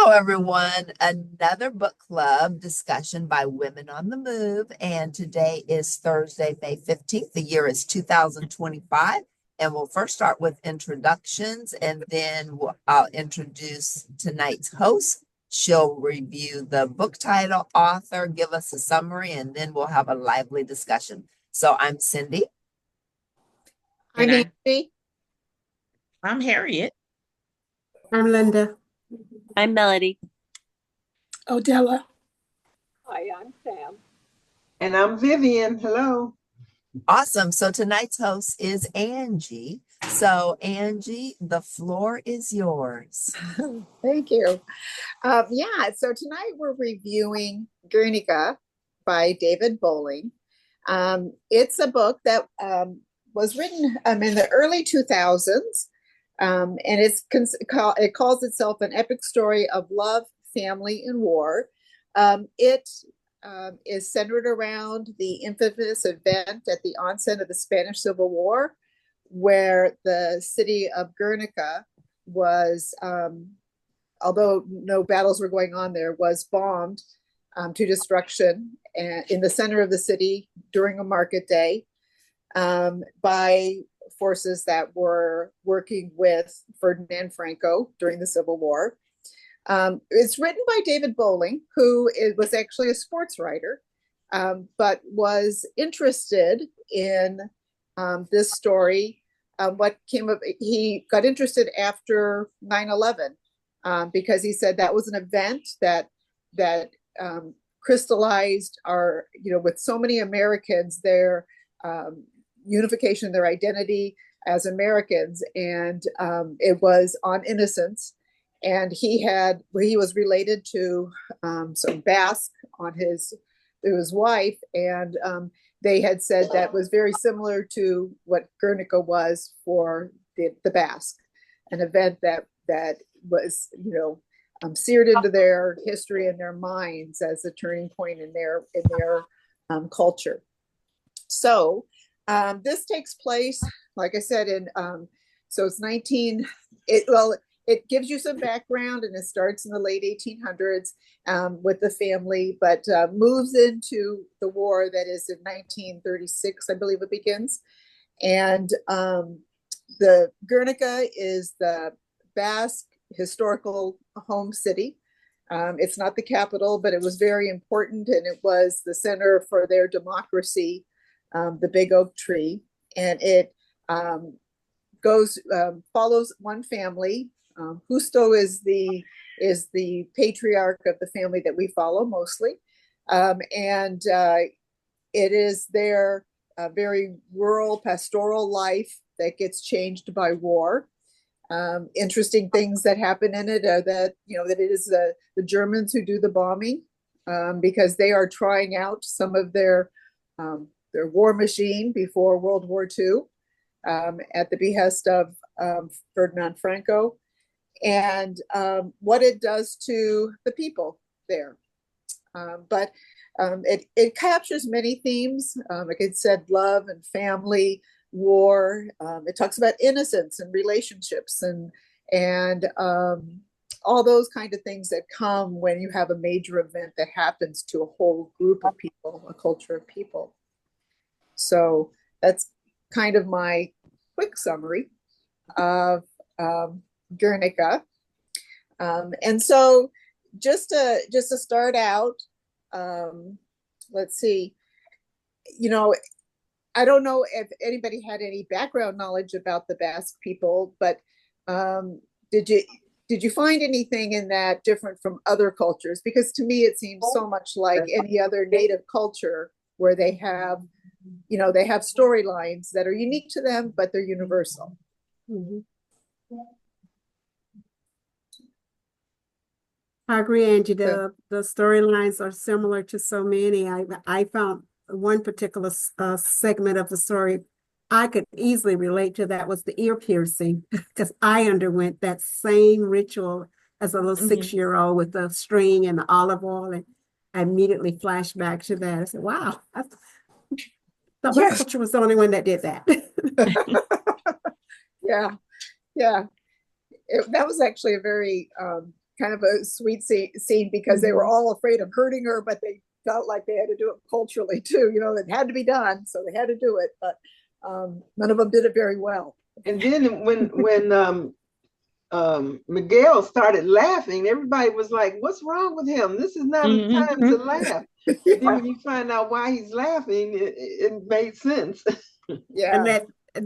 Hello, everyone. Another book club discussion by Women on the Move. And today is Thursday, May 15th. The year is 2025. And we'll first start with introductions and then I'll introduce tonight's host. She'll review the book title, author, give us a summary, and then we'll have a lively discussion. So I'm Cindy. I'm And Angie. I'm Harriet. I'm Linda. I'm Melody. Odella. Hi, I'm Sam. And I'm Vivian. Hello. Awesome. So tonight's host is Angie. So Angie, the floor is yours. Thank you. So tonight we're reviewing Guernica by David Boling. It's a book that was written in the early 2000s, and it calls itself an epic story of love, family, and war. It is centered around the infamous event at the onset of the Spanish Civil War, where the city of Guernica was, although no battles were going on there, was bombed to destruction in the center of the city during a market day by forces that were working with Ferdinand Franco during the Civil War. It's written by David Boling, who was actually a sports writer, but was interested in this story. He got interested after 9/11 because he said that was an event that crystallized with so many Americans, their unification, their identity as Americans, and it was on innocence. And he was related to some Basque through his wife, and they had said that was very similar to what Guernica was for the Basque, an event that was seared into their history and their minds as a turning point in their culture. So this takes place, like I said, so it's it gives you some background, and it starts in the late 1800s with the family, but moves into the war that is in 1936, I believe it begins. And the Guernica is the Basque historical home city. It's not the capital, but it was very important, and it was the center for their democracy, the big oak tree. And it follows one family. Justo is the patriarch of the family that we follow mostly, and it is their very rural pastoral life that gets changed by war. Interesting things that happen in it are that it is the Germans who do the bombing, because they are trying out some of their war machine before World War II, at the behest of Ferdinand Franco. And what it does to the people there. But it captures many themes. Like I said, love and family, war. It talks about innocence and relationships and all those kind of things that come when you have a major event that happens to a whole group of people, a culture of people. So that's kind of my quick summary of Guernica. And so just to start out, let's see, I don't know if anybody had any background knowledge about the Basque people, but did you find anything in that different from other cultures? Because to me, it seems so much like any other native culture where they have storylines that are unique to them, but they're universal. Mm-hmm. I agree, Angie. The storylines are similar to so many. I found one particular segment of the story I could easily relate to. That was the ear piercing, because I underwent that same ritual as a little 6-year-old with the string and the olive oil, and I immediately flashed back to that. I said, "Wow, I thought my culture was the only one that did that." Yeah. That was actually a very kind of a sweet scene because they were all afraid of hurting her, but they felt like they had to do it culturally too. You know, it had to be done, so they had to do it. But none of them did it very well. And then Miguel started laughing, everybody was like, "What's wrong with him? This is not a time to laugh." But then when you find out why he's laughing, it made sense. Yeah. And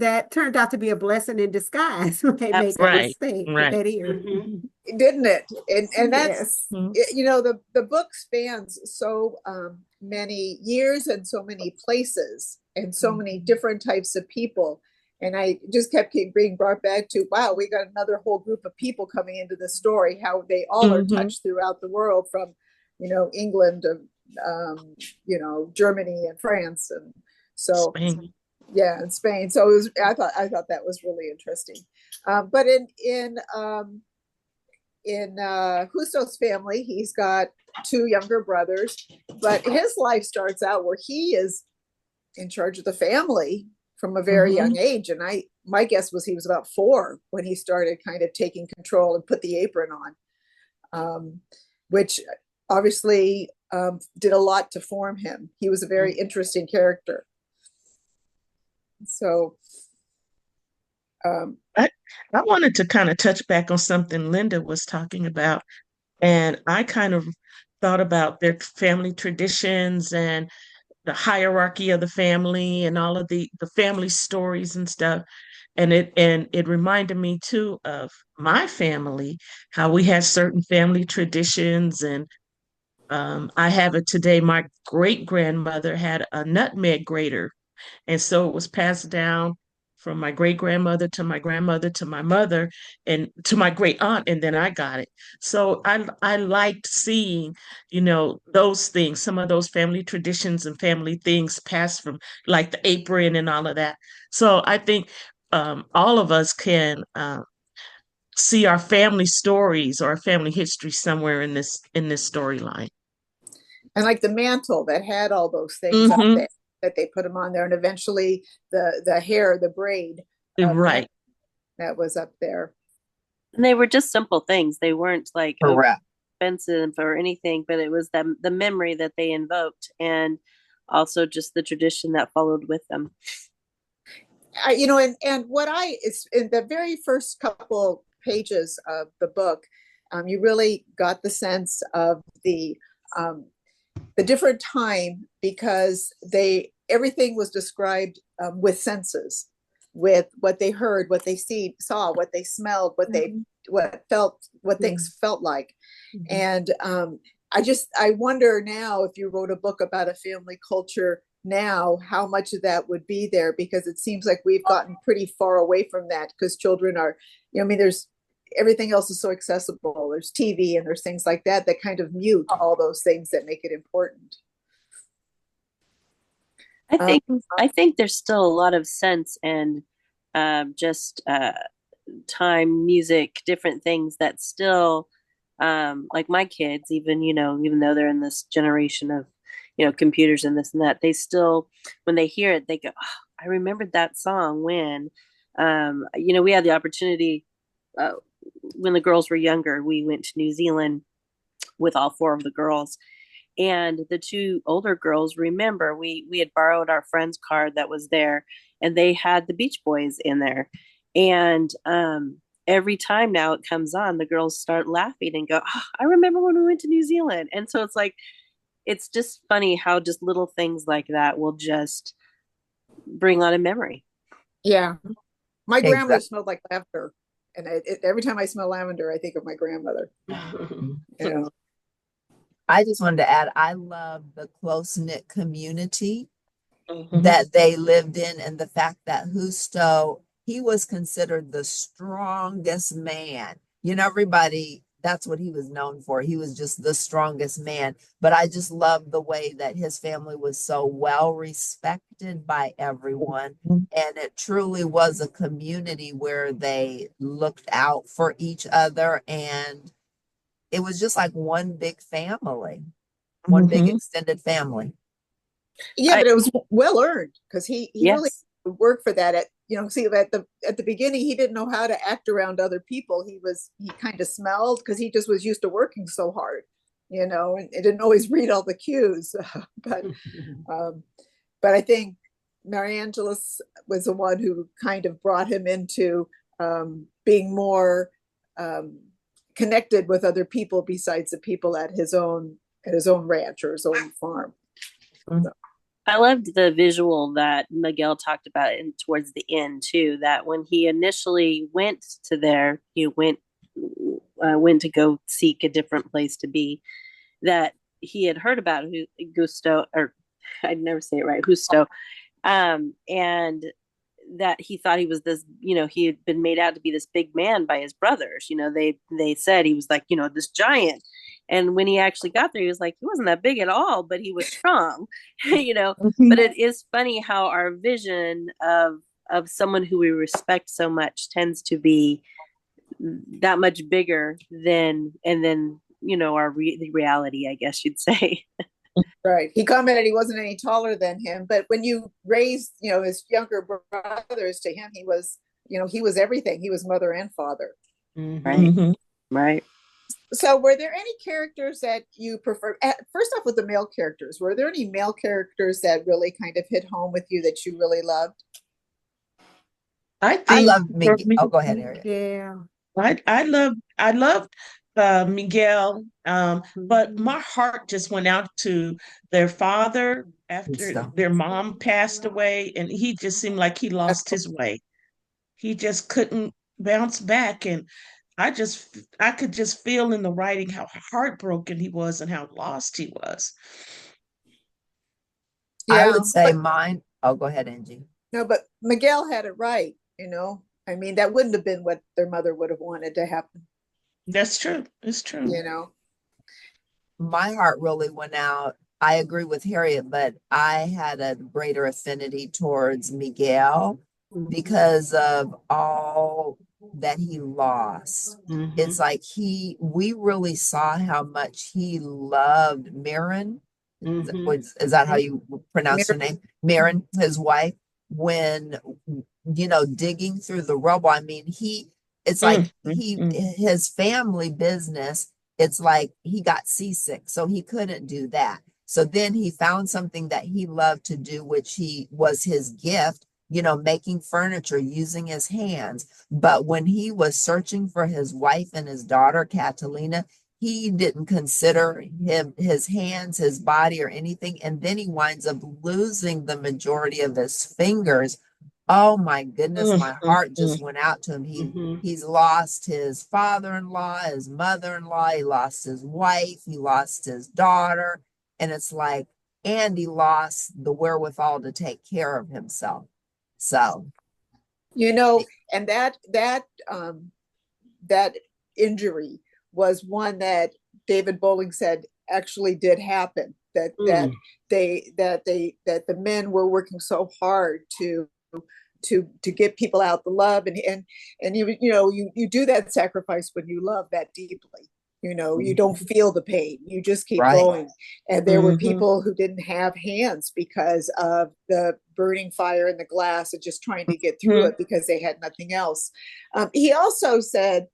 that turned out to be a blessing in disguise when they made that Right, mistake right. that ear. Mhm. Didn't it? And that's Yes. you know, the book spans so many years and so many places and so many different types of people. And I just kept being brought back to, wow, we got another whole group of people coming into the story, how they all are touched throughout the world, from, you know, England to, you know, Germany and France. And so, Spain. yeah, and Spain. So it was, I thought that was really interesting. But in Husto's family, he's got two younger brothers, but his life starts out where he is in charge of the family from a very young age. And my guess was he was about 4 when he started kind of taking control and put the apron on, which obviously did a lot to form him. He was a very interesting character. So I wanted to kind of touch back on something Linda was talking about. And I kind of thought about their family traditions and the hierarchy of the family and all of the family stories and stuff. And it reminded me too of my family, how we had certain family traditions. And I have it today. My great grandmother had a nutmeg grater, and so it was passed down from my great grandmother to my grandmother to my mother and to my great aunt, and then I got it. So I liked seeing, you know, those things, some of those family traditions and family things passed from, like the apron and all of that. So I think all of us can see our family stories or our family history somewhere in this storyline. and like the mantle that had all those things up there that they put them on there, and eventually the hair, the braid, Right. that was up there. And they were just simple things. They weren't like Correct. expensive or anything, but it was the memory that they invoked, and also just the tradition that followed with them. You know, and what is in the very first couple pages of the book, you really got the sense of the different time, because everything was described with senses, with what they heard, what they saw, what they smelled, what things felt like. And I wonder now, if you wrote a book about a family culture now, how much of that would be there, because it seems like we've gotten pretty far away from that, because children are, you know, I mean, there's everything else is so accessible. There's TV and there's things like that kind of mute all those things that make it important. I think there's still a lot of sense and just time, music, different things that still, like my kids, even, you know, even though they're in this generation of, you know, computers and this and that, they still, when they hear it, they go, oh, I remembered that song when, you know, we had the opportunity, when the girls were younger, we went to New Zealand with all 4 of the girls. And the 2 older girls, remember, we had borrowed our friend's car that was there, and they had the Beach Boys in there. And every time now it comes on, the girls start laughing and go, oh, I remember when we went to New Zealand. And so it's like, it's just funny how just little things like that will just bring on a memory. Yeah. My grandmother Exactly. smelled like lavender. And every time I smell lavender, I think of my grandmother. You know? I just wanted to add, I love the close-knit community that they lived in, and the fact that Husto, he was considered the strongest man. You know, everybody, that's what he was known for. He was just the strongest man. But I just love the way that his family was so well respected by everyone. And it truly was a community where they looked out for each other, and it was just like one big family, one big extended family. Yeah, but it was well earned, because he really Yes. worked for that. see at the beginning, he didn't know how to act around other people. He kind of smelled because he just was used to working so hard, and it didn't always read all the cues. but um, but I think Mary Angelis was the one who kind of brought him into being more connected with other people besides the people at his own ranch or his own farm. So. I loved the visual that Miguel talked about towards the end too. That when he initially went to there, he went to go seek a different place to be. That he had heard about Gusto, or I'd never say it right, Justo, and that he thought he was this, he had been made out to be this big man by his brothers. They said he was like, this giant. And when he actually got there, he was like, he wasn't that big at all, but he was strong, But it is funny how our vision of someone who we respect so much tends to be that much bigger than, and then, our the reality, I guess you'd say. Right. He commented he wasn't any taller than him, but when you raised, his younger brothers to him, he was everything. He was mother and father. Right. Right. So were there any characters that you prefer? First off, with the male characters, were there any male characters that really kind of hit home with you that you really loved? I loved Miguel. Oh, go ahead, Ariel. Yeah. I loved Miguel, but my heart just went out to their father after their mom passed away, and he just seemed like he lost his way. He just couldn't bounce back, and I could just feel in the writing how heartbroken he was and how lost he was. I would say mine. Oh, go ahead, Angie. No, but Miguel had it right. I mean, that wouldn't have been what their mother would have wanted to happen. That's true. It's true. My heart really went out. I agree with Harriet, but I had a greater affinity towards Miguel because of all that he lost. It's like we really saw how much he loved Mirren. Is that how you pronounce her name? Mirren, his wife. When digging through the rubble, I mean, it's like his family business, it's like he got seasick, so he couldn't do that. So then he found something that he loved to do, which was his gift, making furniture using his hands. But when he was searching for his wife and his daughter, Catalina, he didn't consider his hands, his body, or anything. And then he winds up losing the majority of his fingers. Oh my goodness, my heart just went out to him. He's lost his father-in-law, his mother-in-law, he lost his wife, he lost his daughter. And it's like, and he lost the wherewithal to take care of himself. So, and that injury was one that David Boling said actually did happen. That the men were working so hard to get people out the love, and you do that sacrifice when you love that deeply. You don't feel the pain, you just keep going. And there were people who didn't have hands because of the burning fire in the glass and just trying to get through it because they had nothing else. He also said,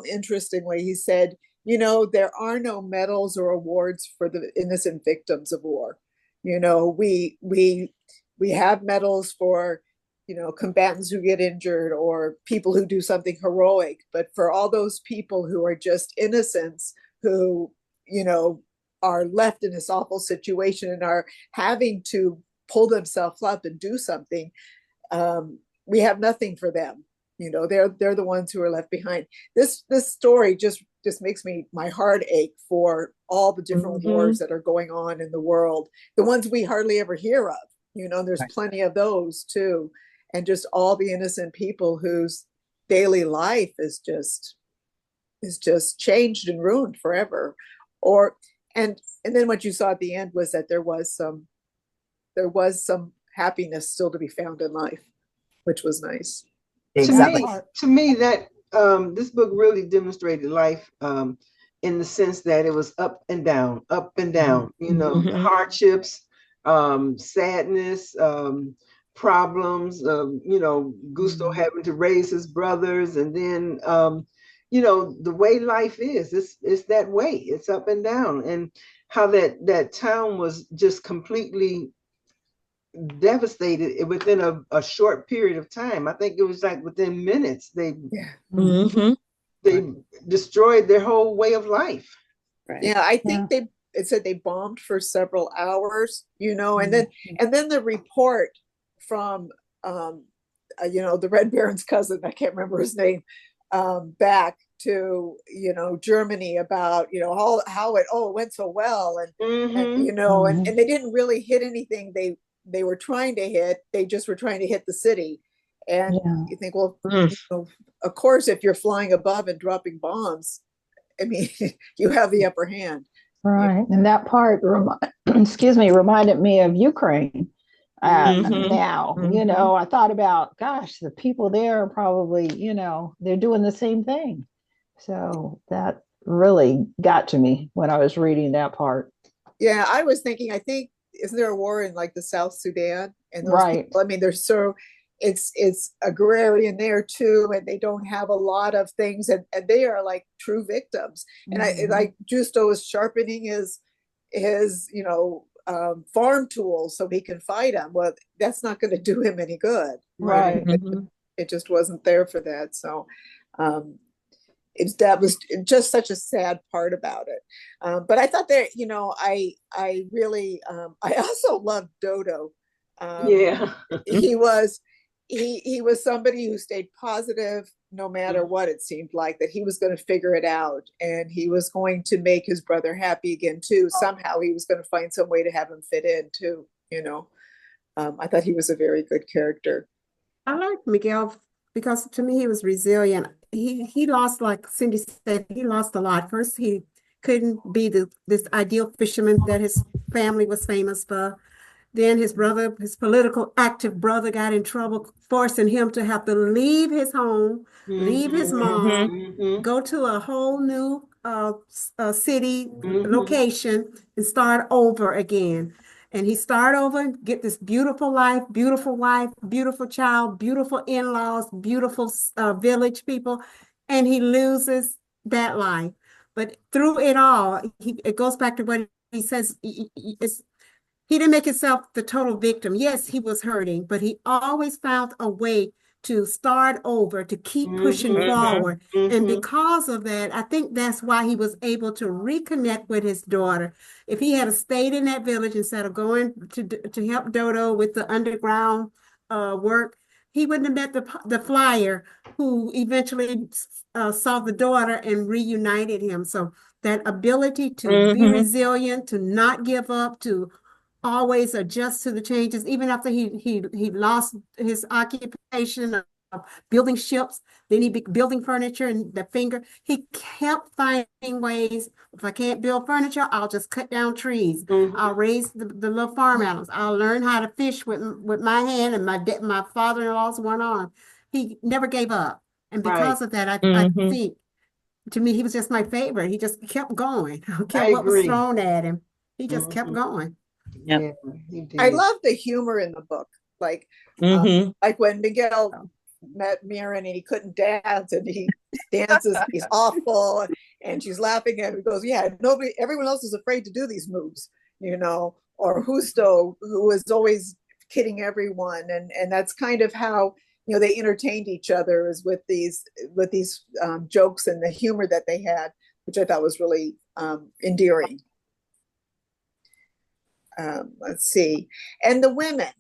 interestingly, he said, there are no medals or awards for the innocent victims of war. We have medals for combatants who get injured or people who do something heroic, but for all those people who are just innocents who are left in this awful situation and are having to pull themselves up and do something, we have nothing for them. They're the ones who are left behind. This story just makes my heart ache for all the different wars that are going on in the world, the ones we hardly ever hear of. There's plenty of those too. And just all the innocent people whose daily life is just changed and ruined forever. And then what you saw at the end was that there was some happiness still to be found in life, which was nice. Exactly. To me, that this book really demonstrated life in the sense that it was up and down, hardships, sadness, problems, Gusto having to raise his brothers, and then the way life is, it's that way, it's up and down, and how that town was just completely devastated within a short period of time. I think it was like within minutes they destroyed their whole way of life. Right. Yeah, I think it said they bombed for several hours, and then the report from the Red Baron's cousin, I can't remember his name, back to Germany about how it went so well, and they didn't really hit anything they were trying to hit. They just were trying to hit the city. And you think, well, of course, if you're flying above and dropping bombs, I mean, you have the upper hand. Right. And that part, reminded me of Ukraine. Now, I thought about, gosh, the people there are probably, they're doing the same thing. So that really got to me when I was reading that part. Yeah, I was thinking, isn't there a war in like the South Sudan? And those people, I mean, it's agrarian there too, and they don't have a lot of things, and they are like true victims. And I like Justo is sharpening his farm tools so he can fight them. Well, that's not going to do him any good, right? It just wasn't there for that. So that was just such a sad part about it. But I thought that I really I also loved Dodo. He was somebody who stayed positive no matter what. It seemed like that he was going to figure it out, and he was going to make his brother happy again too. Somehow he was going to find some way to have him fit in too. I thought he was a very good character. I like Miguel because to me he was resilient. He lost, like Cindy said, he lost a lot. First, he couldn't be this ideal fisherman that his family was famous for. Then his political active brother, got in trouble, forcing him to have to leave his home, leave his mom, go to a whole new city location and start over again. And he started over, get this beautiful life, beautiful wife, beautiful child, beautiful in-laws, beautiful village people, and he loses that life. But through it all, it goes back to what he says. He didn't make himself the total victim. Yes, he was hurting, but he always found a way to start over, to keep pushing forward. And because of that, I think that's why he was able to reconnect with his daughter. If he had stayed in that village instead of going to help Dodo with the underground work, he wouldn't have met the flyer who eventually saw the daughter and reunited him. So that ability to be resilient, to not give up, to always adjust to the changes, even after he lost his occupation of building ships, then he be building furniture and the finger. He kept finding ways. If I can't build furniture, I'll just cut down trees. I'll raise the little farm animals. I'll learn how to fish with my hand and my father-in-law's one arm. He never gave up. And because of that, I think, to me, he was just my favorite. He just kept going. Kept what was thrown at him. He just kept going. Yeah, I love the humor in the book. Like when Miguel met Mirren and he couldn't dance, and he dances, he's awful, and she's laughing at him. He goes, "Yeah, everyone else is afraid to do these moves, Or Justo, who was always kidding everyone, and that's kind of how they entertained each other, is with these jokes and the humor that they had, which I thought was really endearing. Let's see, and the women,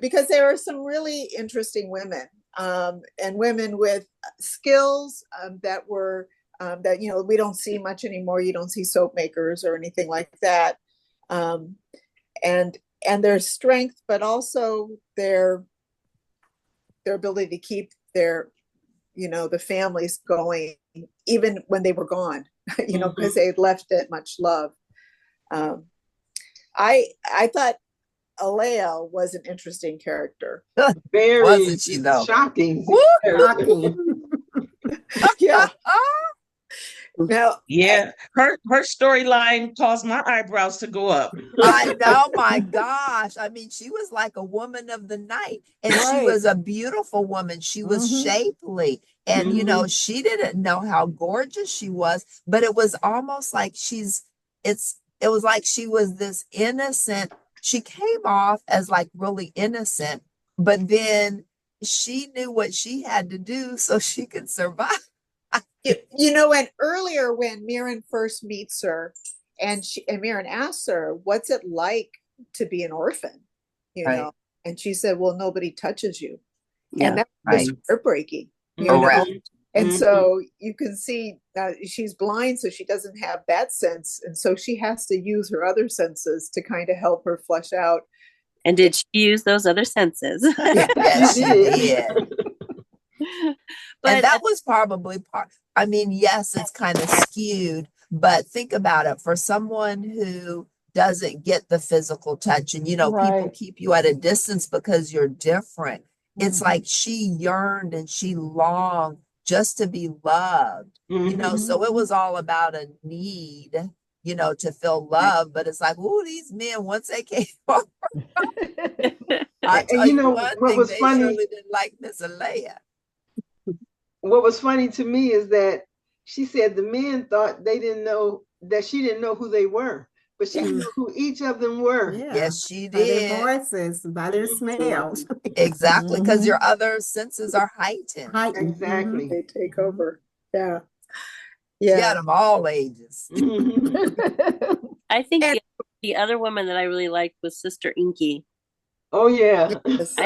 because there are some really interesting women, and women with skills that we don't see much anymore. You don't see soap makers or anything like that, and their strength, but also their ability to keep their the families going even when they were gone, because they had left it much love. I thought Alea was an interesting character. Very Wasn't she, though? Shocking. Yeah. Now, Yeah, her storyline caused my eyebrows to go up. I know, my gosh. I mean, she was like a woman of the night, and she Right. was a beautiful woman. She was shapely, and Mhm. she didn't know how gorgeous she was, but it was almost like it was like she was this innocent. She came off as like really innocent, but then she knew what she had to do so she could survive. and earlier when Mirren first meets her, and Mirren asks her, "What's it like to be an orphan?" You Right, know, and she said, "Well, nobody touches you," and Yeah. that was right. heartbreaking. Correct. And Mhm. so you can see she's blind, so she doesn't have that sense, and so she has to use her other senses to kind of help her flesh out. And did she use those other senses? Yes, she did. And But that was probably part. I mean, yes, it's kind of skewed, but think about it for someone who doesn't get the physical touch, and people Right. keep you at a distance because you're different. It's Mhm. like she yearned and she longed just to be loved, Mhm. so it was all about a need, to feel love. But it's like, oh, these men, once they came over, I And tell you one what thing, was they funny, surely didn't like Miss Alea. what was funny to me is that she said the men thought they didn't know that she didn't know who they were, but she Yeah. knew who each of them were. Yeah. Yes, she By their did. voices, by their smells. Exactly, because your Mhm. other senses are heightened. Heightened. Exactly. They take over. Yeah, She had yeah. them all ages. Mhm. I think And the other woman that I really liked was Sister Inky. Oh yeah. yes,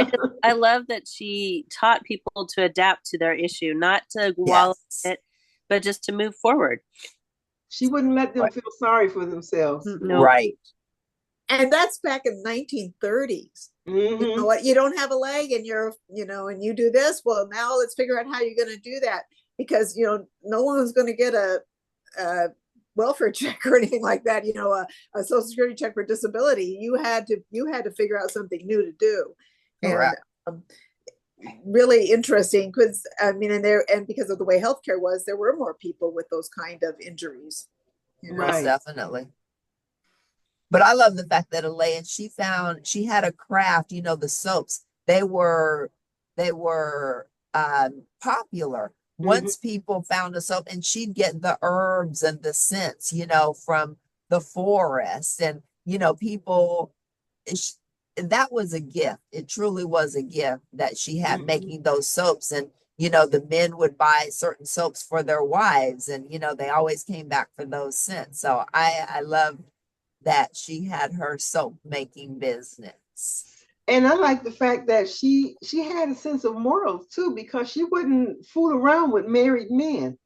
I love that she taught people to adapt to their issue, not to wallow Yes. in it, but just to move forward. She wouldn't let them Right. feel sorry for themselves. Mm-mm. No, Right. and that's back in 1930s. You know Hmm. what? You don't have a leg, and and you do this. Well, now let's figure out how you're going to do that, because no one's going to get a welfare check or anything like that. A Social Security check for disability. You had to figure out something new to do, and Correct. really interesting, because I mean, and because of the way healthcare was, there were more people with those kind of injuries. Most Right. definitely. But I love the fact that Elaine, she had a craft, the soaps. They were popular. Hmm. Once people found a soap, and she'd get the herbs and the scents, from the forest, and people sh- that was a gift. It truly was a gift that she had Hmm. making those soaps. And the men would buy certain soaps for their wives, and they always came back for those scents. So I loved that she had her soap making business. And I like the fact that she had a sense of morals too, because she wouldn't fool around with married men.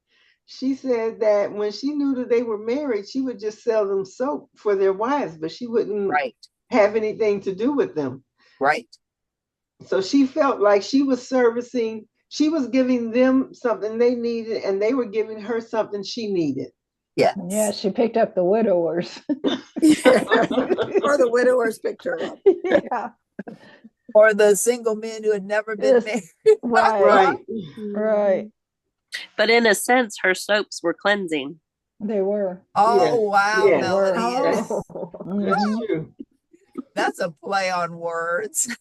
She said that when she knew that they were married, she would just sell them soap for their wives, but she wouldn't Right, have anything to do with them. right. So she felt like she was giving them something they needed, and they were giving her something she needed. Yeah, Yes. she picked up the widowers. Yeah. Or the widower's picture up. Yeah. Or the single men who had never been Yes. married. Right. Right. Right. but in a sense, her soaps were cleansing. They were. Oh, Yes. wow, They Yes. were. Melody. Yes. That's Mhm. true. That's a play on words.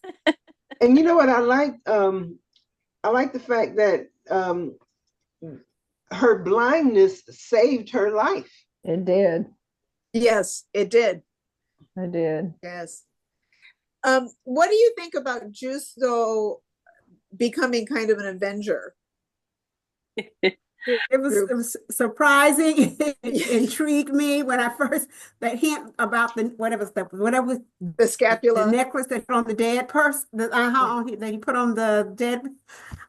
And you know what I like? I like the fact that her blindness saved her life. It did. Yes, it did. It did. Yes. What do you think about Justo becoming kind of an Avenger group? It was surprising. It intrigued me when I first that hint about the whatever The the scapula. necklace that on the dead person that he put on the dead.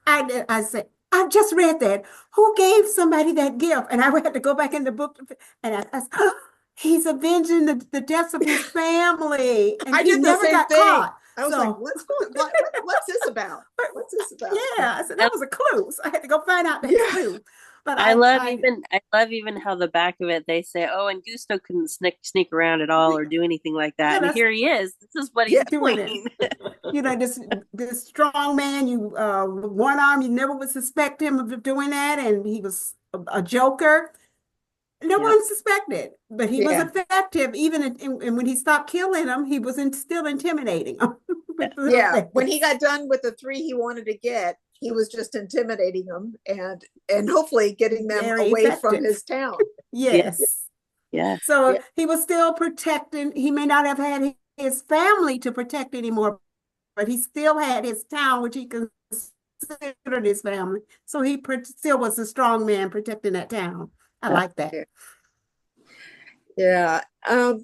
I said, I've just read that. Who gave somebody that gift? And I had to go back in the book and I said, oh, he's avenging the deaths of his family, and I he did the never same got thing. caught. I was like, So what's this about? What's this about? yeah, I said that was a clue. So I had to go find out that Yeah. clue. But I love even how the back of it they say, oh, and Gusto couldn't sneak around at all or do anything like that. yeah, And that's here he is. This is what he's doing doing. it. This strong man, one arm, you never would suspect him of doing that, and he was a joker. No Yeah. one suspected, but he was Yeah. effective. Even and when he stopped killing them, he was still intimidating them. Yeah. When he got done with the three he wanted to get, he was just intimidating them and hopefully getting them Very away from effective. his town. Yes. Yeah. So Yeah. he was still protecting. He may not have had his family to protect anymore, but he still had his town, which he considered his family. So he still was a strong man protecting that town. I like that. Yeah. Yeah.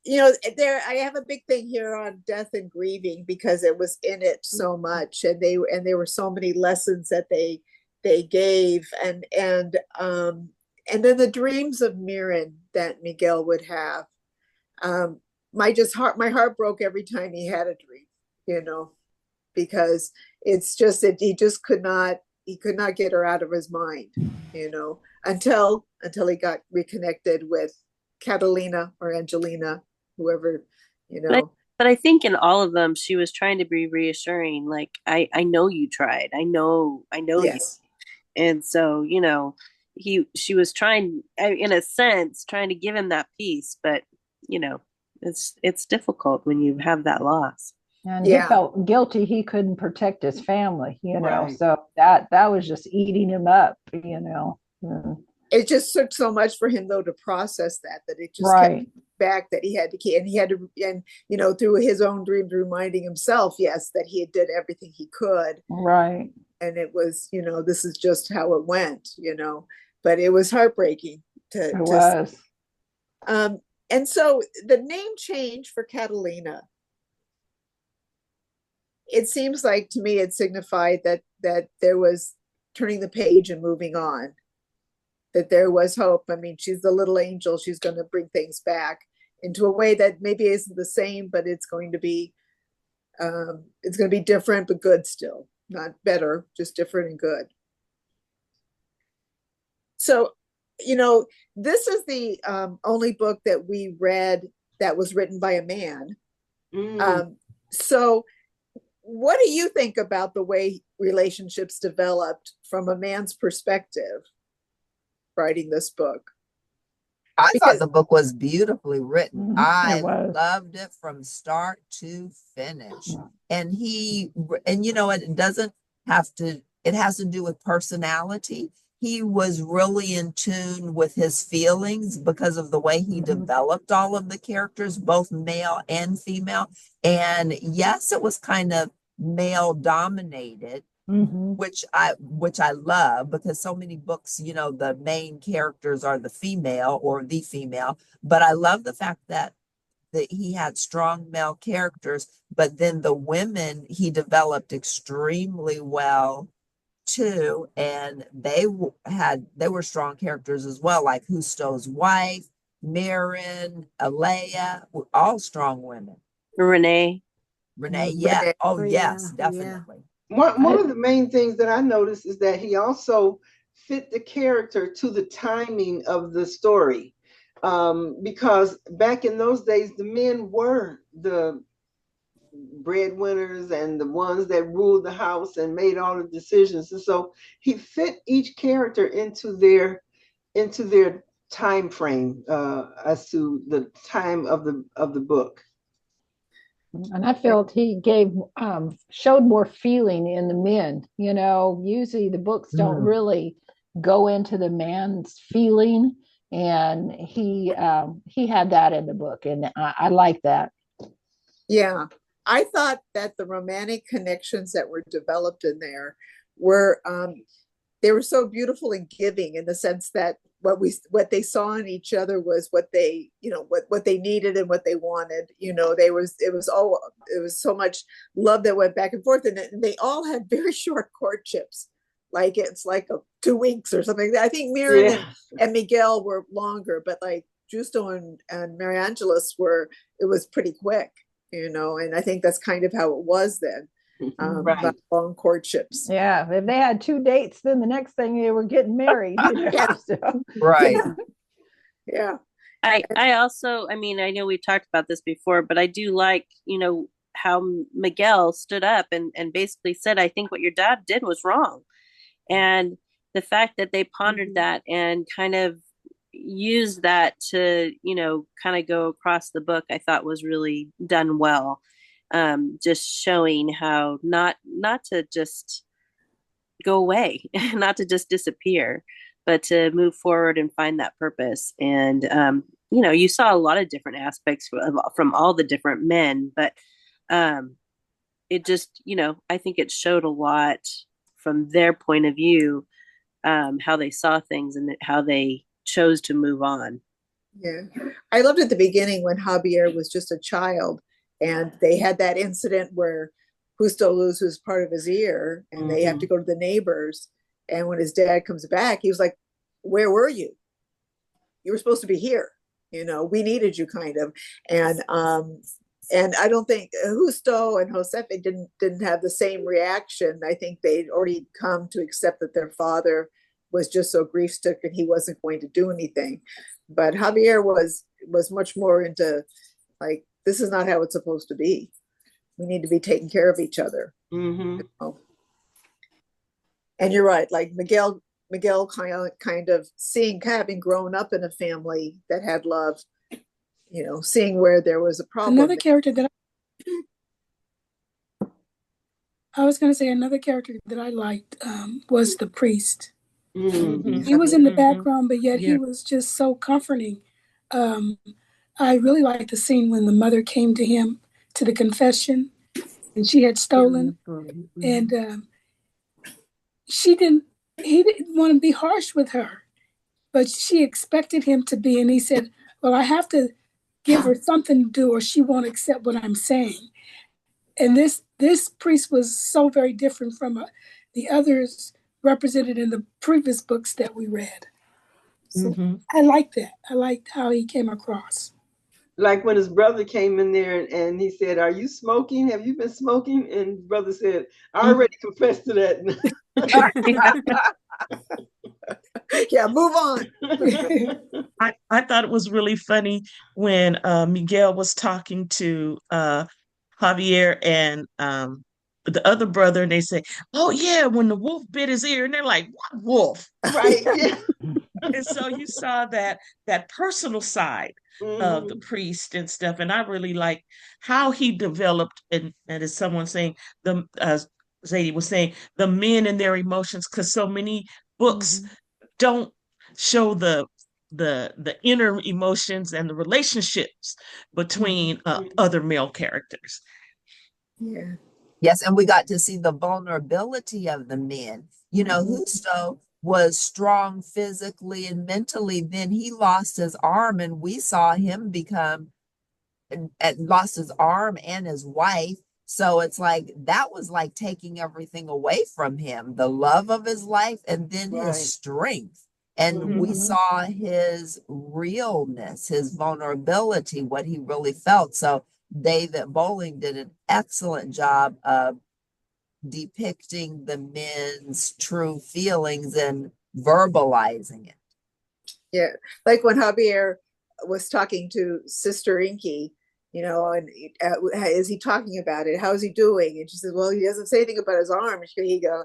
You know, I have a big thing here on death and grieving because it was in it so much, and there were so many lessons that they gave, and then the dreams of Mirren that Miguel would have. Um, my heart broke every time he had a dream, you know, because it's just that he could not get her out of his mind, you know, until he got reconnected with Catalina or Angelina, whoever, you But I, know. but I think in all of them, she was trying to be reassuring. Like, I know you tried. I know you. Yes. And so, she was trying, in a sense, trying to give him that peace. But, it's difficult when you have that loss. And he Yeah. felt guilty he couldn't protect his family, Right. so that was just eating him up. Mm. It just took so much for him though to process that it just kept Right, back that he had to keep, and he had to, and through his own dreams reminding himself, yes, that he did everything he could, right. and it was, this is just how it went, but it was heartbreaking It to was. and so the name change for Catalina, it seems like to me it signified that there was turning the page and moving on, that there was hope. I mean, she's the little angel, she's going to bring things back into a way that maybe isn't the same, but it's going to be different but good still, not better, just different and good. So, this is the only book that we read that was written by a man. So what do you think about the way relationships developed from a man's perspective writing this book? I thought Because the book was beautifully written. It I was. loved it from start to finish. And it doesn't have to, it has to do with personality. He was really in tune with his feelings because of the way he developed all of the characters, both male and female. And yes, it was kind of male dominated, which I love, because so many books, the main characters are the female or the female. But I love the fact that he had strong male characters, but then the women he developed extremely well too, and they were strong characters as well, like Husto's wife, Mirren, Alea, all strong women. Renee. Renee, yeah. Oh, Oh, yes, yeah. definitely. One of the main things that I noticed is that he also fit the character to the timing of the story. Because back in those days, the men were the breadwinners and the ones that ruled the house and made all the decisions. And so he fit each character into their time frame, as to the time of the book. And I felt he showed more feeling in the men. Usually the books don't really go into the man's feeling, and he had that in the book, and I like that. Yeah, I thought that the romantic connections that were developed in there were they were so beautiful and giving, in the sense that what they saw in each other was what they what they needed and what they wanted. It was so much love that went back and forth, and they all had very short courtships, like it's like 2 weeks or something. I think Mirren and Miguel were longer, but like Justo and Mary Angeles it was pretty quick, and I think that's kind of how it was then. Right. Long courtships. Yeah, if they had 2 dates, then the next thing they were getting married. Yeah. So. Right. Yeah. I also, I know we talked about this before, but I do like, how Miguel stood up and basically said, I think what your dad did was wrong. And the fact that they pondered that and kind of, use that to, kind of go across the book, I thought was really done well. Just showing how not to just go away, not to just disappear, but to move forward and find that purpose. And you saw a lot of different aspects from all the different men, but it just, I think it showed a lot from their point of view, how they saw things and how they chose to move on. Yeah. I loved at the beginning when Javier was just a child and they had that incident where Justo loses part of his ear and they have to go to the neighbors. And when his dad comes back, he was like, "Where were you? You were supposed to be here. We needed you," kind of. And I don't think Justo and Josefe didn't have the same reaction. I think they'd already come to accept that their father was just so grief stricken he wasn't going to do anything. But Javier was much more into like, this is not how it's supposed to be. We need to be taking care of each other. And you're right, like Miguel kind of having grown up in a family that had love, seeing where there was a problem. Another character that I was going to say, another character that I liked was the priest. He was in the background, but yet he was just so comforting. I really liked the scene when the mother came to him to the confession and she had stolen, and he didn't want to be harsh with her, but she expected him to be, and he said, "Well, I have to give her something to do or she won't accept what I'm saying." And this priest was so very different from the others represented in the previous books that we read. So I liked that. I liked how he came across. Like when his brother came in there and he said, "Are you smoking? Have you been smoking?" And brother said, "I already confessed to that." Yeah, move on. I thought it was really funny when Miguel was talking to Javier and the other brother, and they say, "Oh yeah, when the wolf bit his ear," and they're like, "What wolf?" Right. Yeah. And so you saw that personal side of the priest and stuff, and I really like how he developed, and as someone saying, the Zadie was saying, the men and their emotions, because so many books don't show the inner emotions and the relationships between other male characters. Yeah. Yes, and we got to see the vulnerability of the men. Justo was strong physically and mentally. Then he lost his arm, and we saw him become and lost his arm and his wife. So it's like that was like taking everything away from him, the love of his life, and then his strength. And we saw his realness, his vulnerability, what he really felt. So David Boling did an excellent job of depicting the men's true feelings and verbalizing it. Yeah, like when Javier was talking to Sister Inky, and is he talking about it? How's he doing? And she said, "Well, he doesn't say anything about his arm." And he go,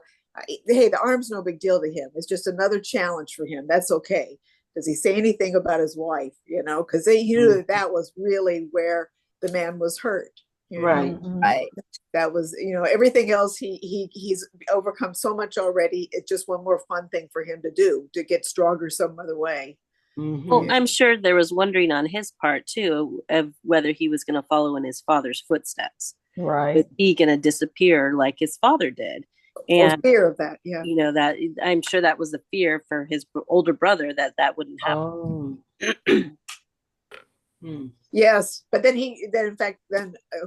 "Hey, the arm's no big deal to him. It's just another challenge for him. That's okay." Does he say anything about his wife? Because he knew that was really where the man was hurt. Right. Right. That was, everything else he's overcome so much already. It's just one more fun thing for him to do, to get stronger some other way. Well, I'm sure there was wondering on his part too of whether he was going to follow in his father's footsteps. Right. Was he going to disappear like his father did? And or fear of that, yeah. That I'm sure that was the fear for his older brother that wouldn't happen. Yes, but then in fact,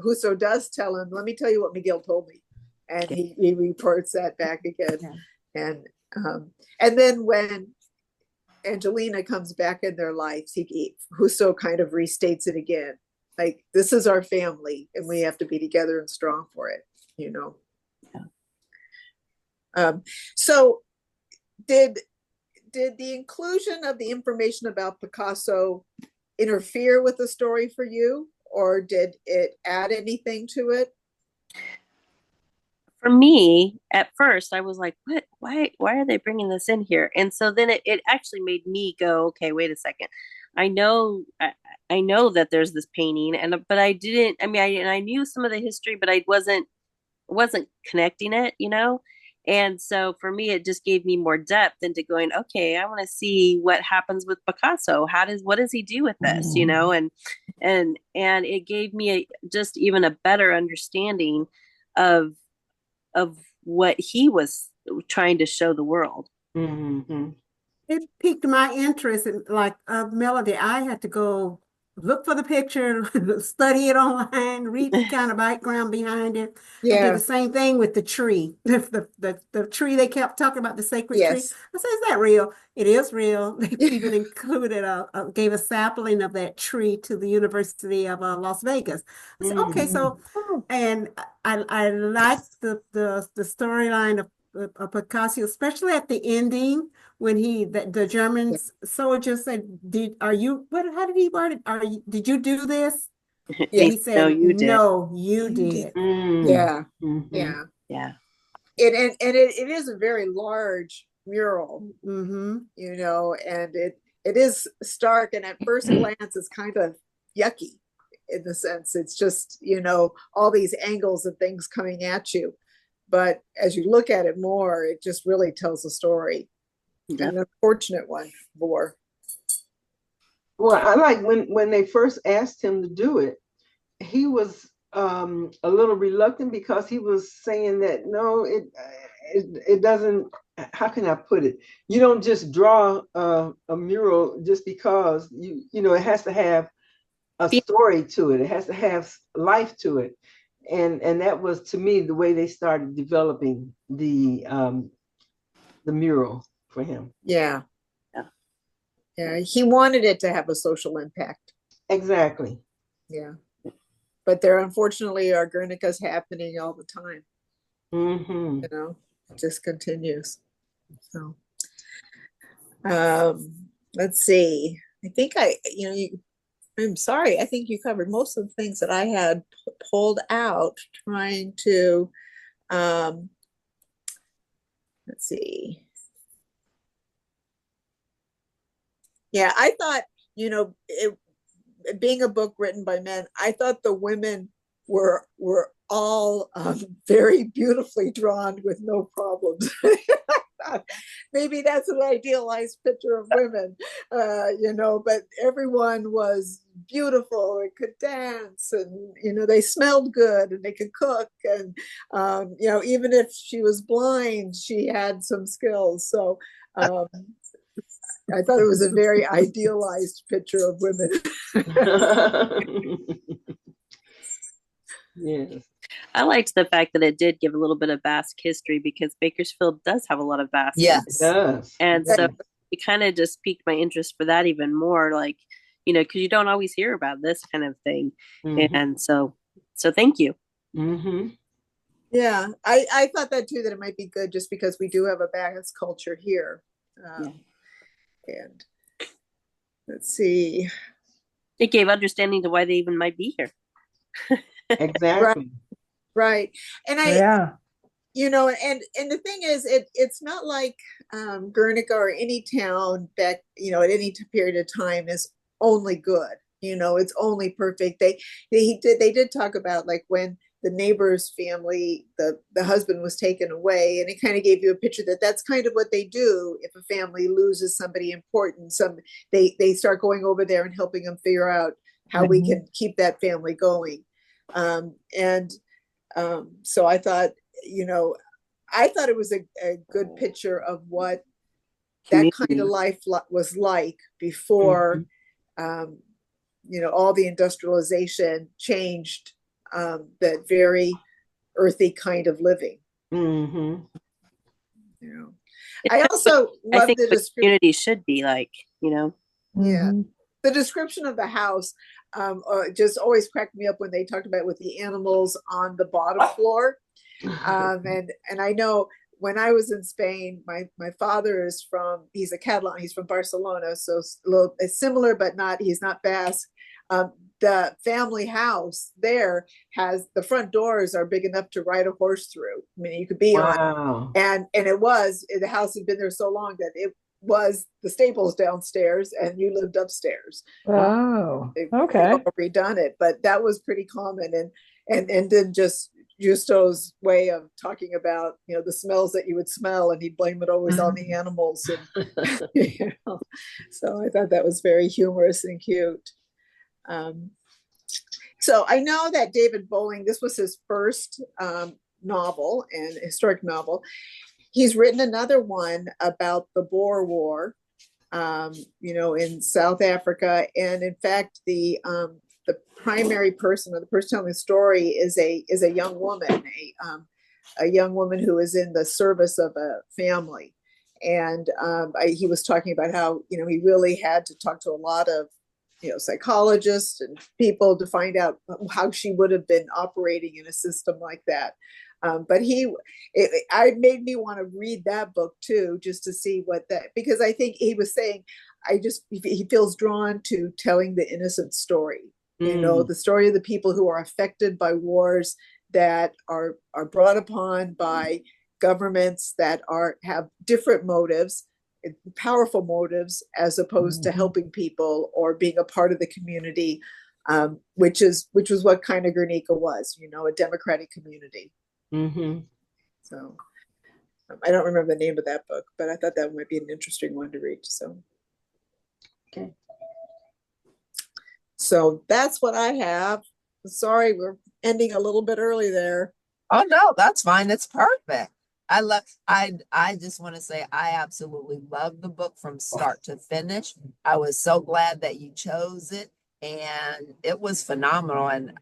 Huso does tell him, "Let me tell you what Miguel told me," and he reports that back again, and then when Angelina comes back in their lives, Huso kind of restates it again, like, this is our family, and we have to be together and strong for it, So, did the inclusion of the information about Picasso interfere with the story for you, or did it add anything to it? for me, at first, I was like, what? Why are they bringing this in here? And so then it actually made me go, okay, wait a second. I know, I know that there's this painting, but I didn't, I mean, I knew some of the history, but I wasn't connecting it, you know? And so for me, it just gave me more depth into going, okay, I want to see what happens with Picasso. What does he do with this, you know? And it gave me just even a better understanding of what he was trying to show the world. Mm-hmm. It piqued my interest in like Melody. I had to go look for the picture, study it online, read the kind of background behind it. I did Yeah. the same thing with the tree. The tree they kept talking about, the sacred tree. Yes. I said, is that real? It is real. They even included gave a sapling of that tree to the University of Las Vegas. I said, okay, so and I liked the storyline of Picasso, especially at the ending when the German soldier said, how did he word it? Did you do this? Yeah. And he No, said, you did. no, you did. Yeah. Mm-hmm. Yeah. Yeah. And it is a very large mural, Mm-hmm. you know, and it is stark, and at first glance it's kind of yucky in the sense it's just, you know, all these angles of things coming at you. But as you look at it more, it just really tells a story. Yep. An unfortunate one for. Well, I like when they first asked him to do it, he was a little reluctant because he was saying that no, it doesn't. How can I put it? You don't just draw a mural just because you know it has to have a story to it. It has to have life to it, and that was to me the way they started developing the mural for him. Yeah. Yeah. Yeah. He wanted it to have a social impact. Exactly. Yeah. But there unfortunately are Guernicas happening all the time. Mm-hmm. You know, it just continues. So let's see. I think I'm sorry, I think you covered most of the things that I had pulled out trying to let's see. Yeah, I thought, you know, being a book written by men, I thought the women were all very beautifully drawn with no problems. Maybe that's an idealized picture of women, you know, but everyone was beautiful and could dance, and you know they smelled good and they could cook, and you know, even if she was blind, she had some skills. So I thought it was a very idealized picture of women. Yes. I liked the fact that it did give a little bit of Basque history because Bakersfield does have a lot of Basque. It Yes. does. And It so does. it kind of just piqued my interest for that even more, like, you know, because you don't always hear about this kind of thing. Mhm. And so thank you. Mhm. Yeah, I thought that too, that it might be good just because we do have a Basque culture here. And let's see. It gave understanding to why they even might be here. Exactly. Right. And Yeah. you know, and the thing is, it's not like Guernica or any town that, you know, at any period of time is only good. You know, it's only perfect. They did talk about like when the neighbor's family, the husband was taken away, and it kind of gave you a picture that that's kind of what they do if a family loses somebody important. They start going over there and helping them figure out how we can keep that family going. So I thought, you know, I thought it was a good picture of what that kind of life was like before, you know, all the industrialization changed that very earthy kind of living. Mm-hmm. You know, I also I love think the the description. community should be like, you know. Yeah, the description of the house just always cracked me up when they talked about with the animals on the bottom floor. And I know when I was in Spain, my father is he's a Catalan, he's from Barcelona, so a little similar, but not, he's not Basque. the family house there has the front doors are big enough to ride a horse through. I mean, you could be on, Wow. and the house had been there so long that it was the stables downstairs and you lived upstairs. Oh, They've okay. redone it, but that was pretty common. And then just Justo's way of talking about, the smells that you would smell, and he'd blame it always on the animals. And, so I thought that was very humorous and cute. So I know that David Boling, this was his first novel and historic novel. He's written another one about the Boer War, in South Africa. And in fact, the primary person, or the person telling the story, is a young woman, a young woman who is in the service of a family. And he was talking about how, he really had to talk to a lot of, psychologists and people to find out how she would have been operating in a system like that. But it made me want to read that book too, just to see because I think he was saying, he feels drawn to telling the innocent story, the story of the people who are affected by wars that are brought upon by governments that have different motives, powerful motives, as opposed to helping people or being a part of the community, which was what kind of Guernica was, a democratic community. Mm-hmm. So I don't remember the name of that book, but I thought that might be an interesting one to read. Okay. So that's what I have. Sorry, we're ending a little bit early there. Oh no, that's fine. It's perfect. I just want to say I absolutely love the book from start to finish. I was so glad that you chose it, and it was phenomenal. And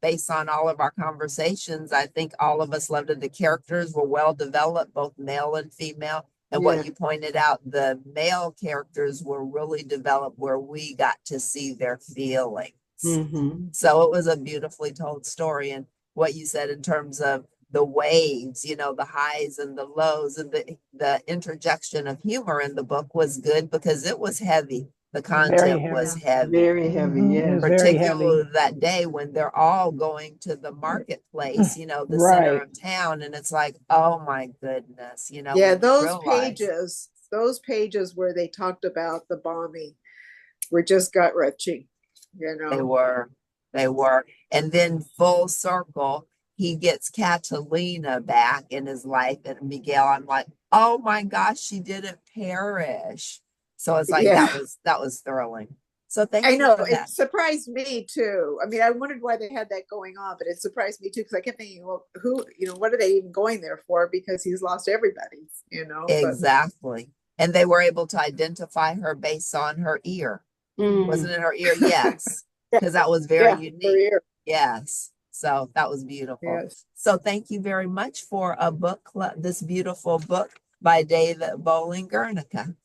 based on all of our conversations, I think all of us loved it. The characters were well developed, both male and female. And what you pointed out, the male characters were really developed where we got to see their feelings. Mm-hmm. So it was a beautifully told story. And what you said in terms of the waves, the highs and the lows, and the interjection of humor in the book was good because it was heavy. The content was heavy. Very heavy, It was yes. very heavy. Particularly that day when they're all going to the marketplace, the center Right. of town, and it's like, oh my goodness, Yeah, when you those realize pages where they talked about the bombing were just gut-wrenching, they were. And then full circle, he gets Catalina back in his life, and Miguel, I'm like, oh my gosh, she didn't perish. So it's like Yeah. that was thrilling. So thank I you know for it that. surprised me too. I mean, I wondered why they had that going on, but it surprised me too because I kept thinking, well, who, what are they even going there for? Because he's lost everybody, Exactly. And they were able to identify her based on her ear. Mm. Wasn't it her ear? Yes. Because that was very unique. Ear. Yes. So that was beautiful. Yes. So thank you very much for a book club, this beautiful book by David Boling, Guernica.